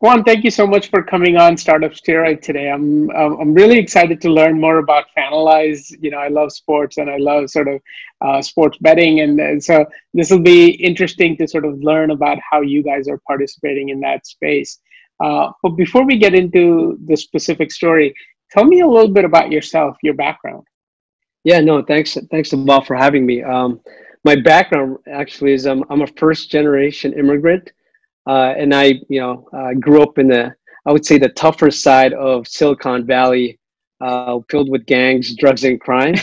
Juan, thank you so much for coming on Startup Steroid today. I'm really excited to learn more about Fanalyze. I love sports and I love sort of sports betting, and so this will be interesting to sort of learn about how you guys are participating in that space. But before we get into the specific story, tell me a little bit about yourself, your background. Yeah, no, thanks a lot for having me. My background actually is I'm a first generation immigrant, and I grew up in I would say the tougher side of Silicon Valley, filled with gangs, drugs, and crime.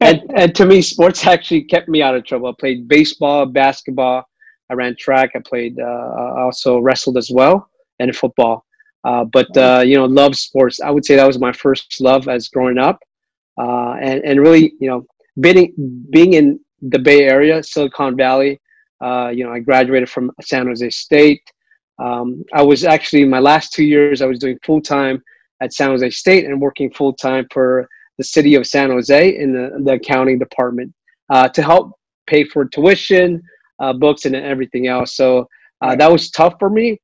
And to me, sports actually kept me out of trouble. I played baseball, basketball, I ran track, I played, I also wrestled as well, and football. But love sports. I would say that was my first love as growing up, and really, being in the Bay Area, Silicon Valley. I graduated from San Jose State. I was actually, my last 2 years, I was doing full time at San Jose State and working full time for the city of San Jose in the accounting department, to help pay for tuition, books, and everything else. So that was tough for me.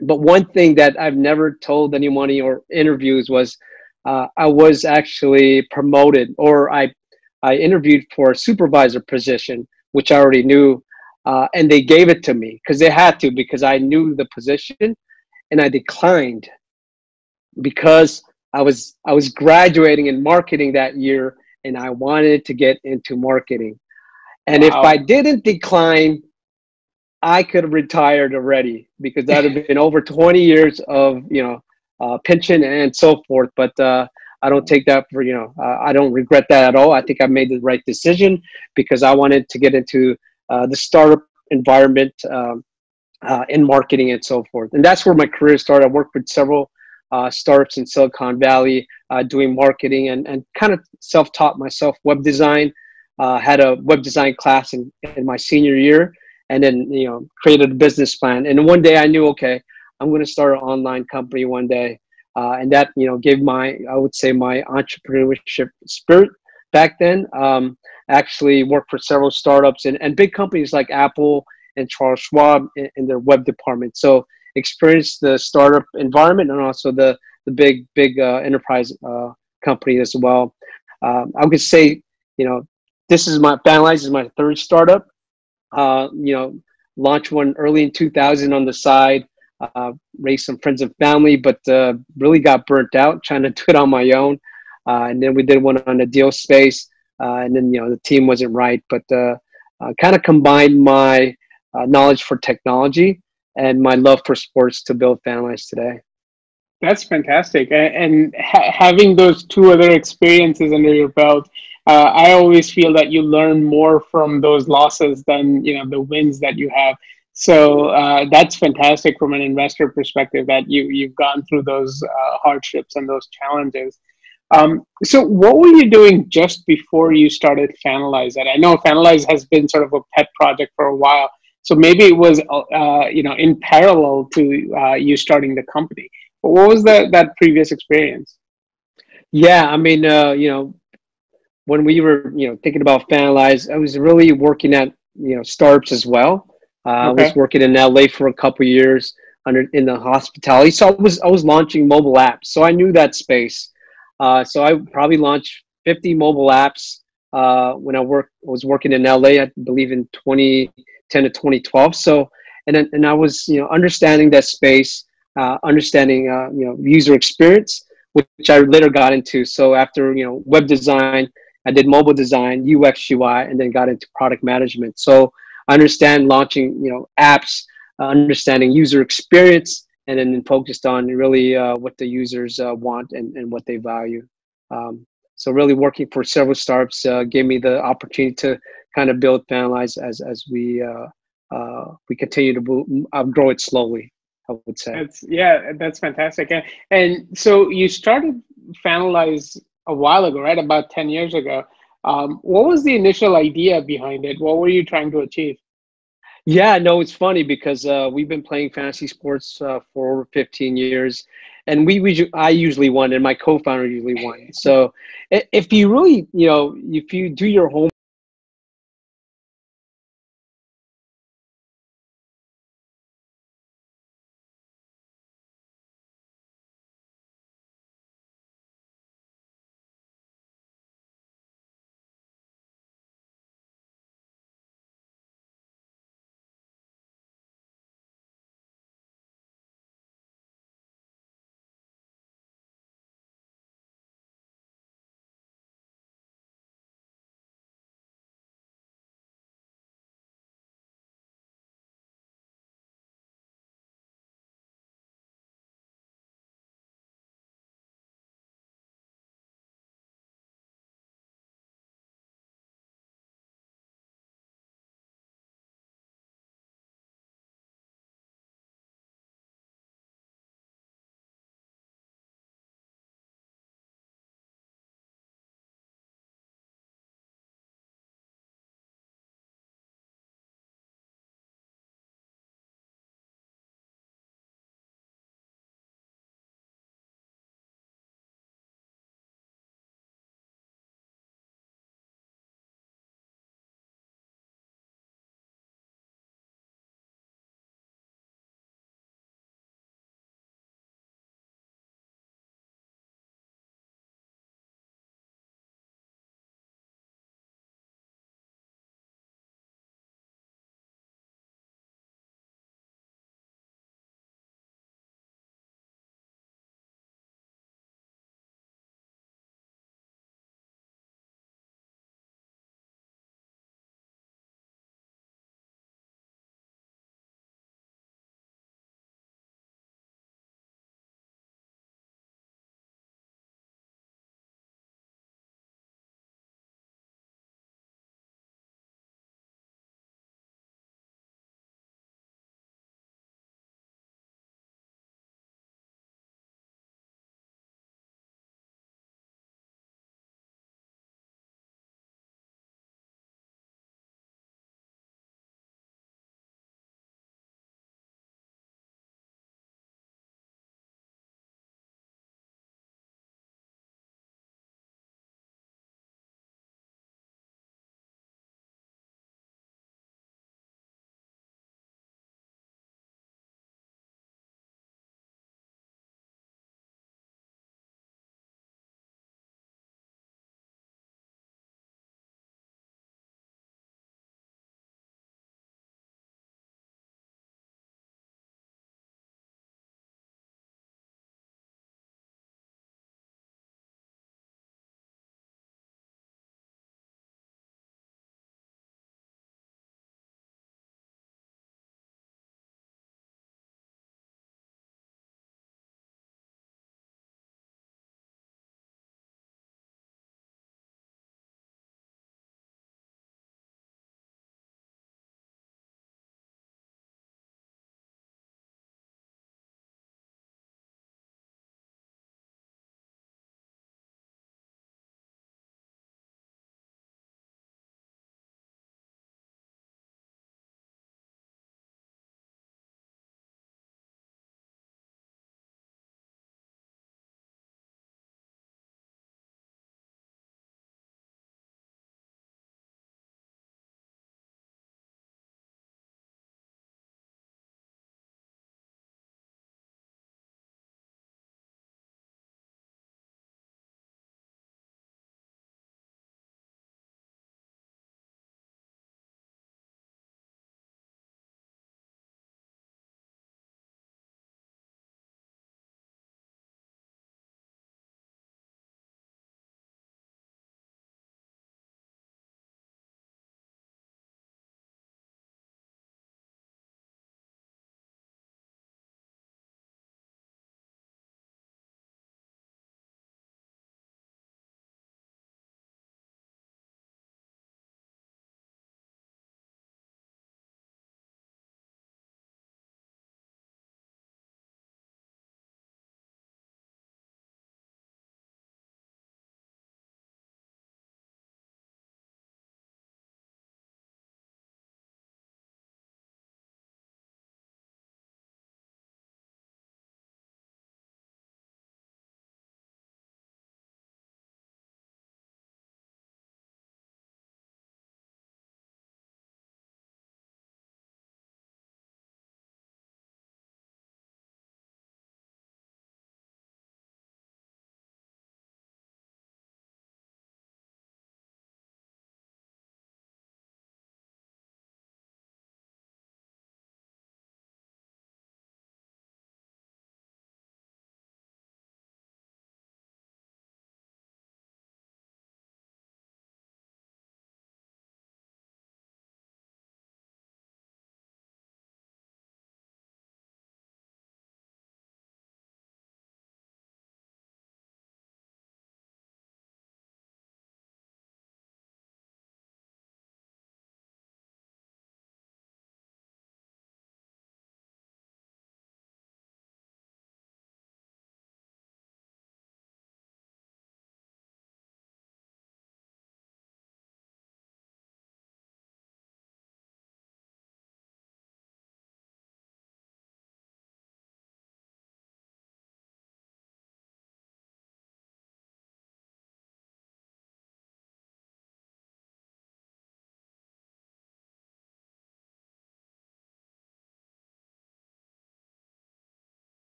But one thing that I've never told anybody or interviews was, I was actually promoted, or I interviewed for a supervisor position, which I already knew, and they gave it to me because they had to, because I knew the position, and I declined because I was graduating in marketing that year, and I wanted to get into marketing. And if I Wow. didn't decline, I could have retired already, because that would have been over 20 years of pension and so forth. But I don't take that for I don't regret that at all. I think I made the right decision because I wanted to get into the startup environment, in marketing and so forth. And that's where my career started. I worked with several startups in Silicon Valley, doing marketing, and kind of self-taught myself web design. Had a web design class in my senior year, and then created a business plan. And one day I knew, okay, I'm going to start an online company one day, and that gave I would say, my entrepreneurship spirit back then. Actually worked for several startups and big companies like Apple and Charles Schwab in their web department. So experienced the startup environment and also the big enterprise company as well. I would say, this is my Fanalyze is my third startup. Launched one early in 2000 on the side, raised some friends and family, but really got burnt out trying to do it on my own. And then we did one on the deal space, and then the team wasn't right, but kind of combined my knowledge for technology and my love for sports to build Fanalyze today. That's fantastic. And having those two other experiences under your belt, I always feel that you learn more from those losses than the wins that you have. So that's fantastic from an investor perspective that you've gone through those hardships and those challenges. So what were you doing just before you started Fanalyze? And I know Fanalyze has been sort of a pet project for a while. So maybe it was in parallel to you starting the company. But what was that previous experience? Yeah, I mean, when we were thinking about Fanalyze, I was really working at startups as well. I was Okay. working in LA for a couple of years in the hospitality. So I was launching mobile apps. So I knew that space. So I probably launched 50 mobile apps when I was working in LA, I believe in 2010 to 2012. So and I was understanding that space, understanding user experience, which I later got into. So after web design, I did mobile design, UX, UI, and then got into product management. So I understand launching apps, understanding user experience, and then focused on really what the users want and what they value. So really working for several startups gave me the opportunity to kind of build Fanalyze as we continue to grow it slowly, I would say. That's fantastic. And so you started Fanalyze a while ago, right? About 10 years ago. What was the initial idea behind it? What were you trying to achieve? Yeah, no, it's funny because we've been playing fantasy sports for over 15 years, and I usually won, and my co-founder usually won. So if you really, if you do your homework